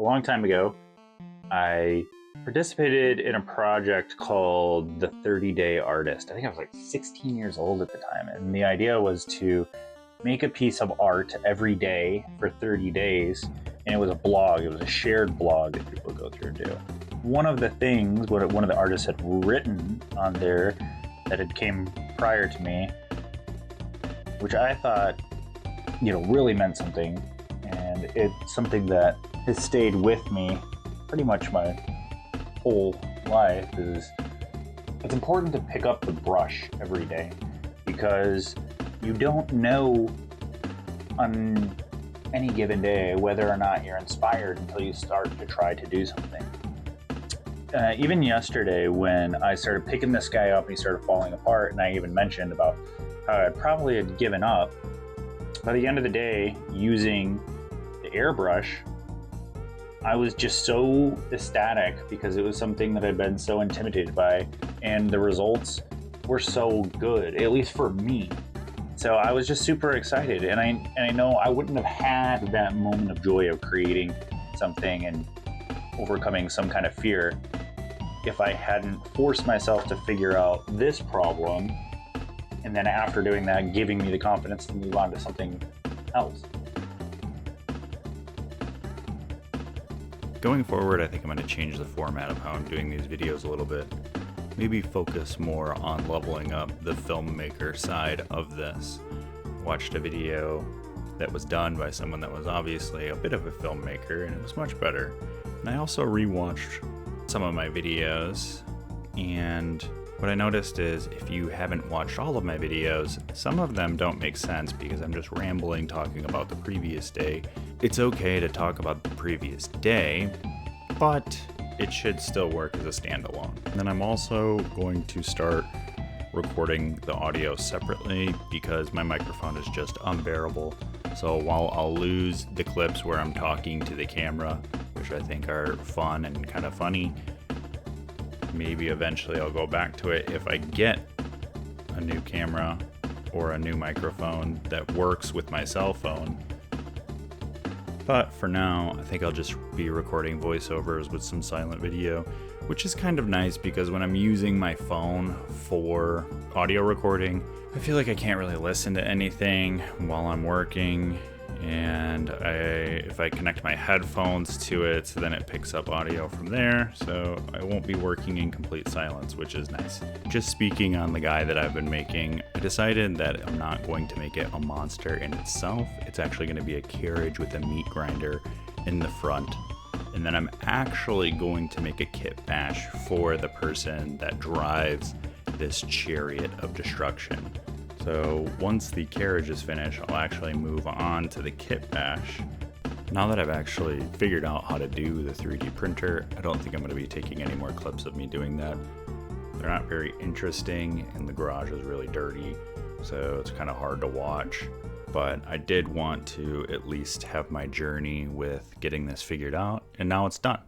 long time ago, I participated in a project called the 30-Day Artist. I think I was like 16 years old at the time, and the idea was to make a piece of art every day for 30 days, and it was a blog. It was a shared blog that people would go through and do. One of the things, what one of the artists had written on there that had came prior to me, which I thought, really meant something, and it's something that has stayed with me pretty much my whole life, is it's important to pick up the brush every day, because you don't know on any given day whether or not you're inspired until you start to try to do something. Even yesterday, when I started picking this guy up and he started falling apart, and I even mentioned about how I probably had given up, by the end of the day, using the airbrush, I was just so ecstatic because it was something that I'd been so intimidated by, and the results were so good, at least for me. So I was just super excited, and I know I wouldn't have had that moment of joy of creating something and overcoming some kind of fear if I hadn't forced myself to figure out this problem, and then after doing that, giving me the confidence to move on to something else. Going forward, I think I'm going to change the format of how I'm doing these videos a little bit. Maybe focus more on leveling up the filmmaker side of this. Watched a video that was done by someone that was obviously a bit of a filmmaker, and it was much better. And I also rewatched some of my videos, and what I noticed is if you haven't watched all of my videos, some of them don't make sense because I'm just rambling talking about the previous day. It's okay to talk about the previous day, but it should still work as a standalone. And then I'm also going to start recording the audio separately because my microphone is just unbearable. So while I'll lose the clips where I'm talking to the camera, which I think are fun and kind of funny, maybe eventually I'll go back to it if I get a new camera or a new microphone that works with my cell phone. But for now, I think I'll just be recording voiceovers with some silent video, which is kind of nice because when I'm using my phone for audio recording, I feel like I can't really listen to anything while I'm working, and if I connect my headphones to it, then it picks up audio from there, so I won't be working in complete silence, which is nice. Just speaking on the guy that I've been making, I decided that I'm not going to make it a monster in itself. It's actually going to be a carriage with a meat grinder in the front, and then I'm actually going to make a kit bash for the person that drives this chariot of destruction. So once the carriage is finished, I'll actually move on to the kit bash. Now that I've actually figured out how to do the 3D printer, I don't think I'm going to be taking any more clips of me doing that. They're not very interesting, and the garage is really dirty, so it's kind of hard to watch. But I did want to at least have my journey with getting this figured out, and now it's done.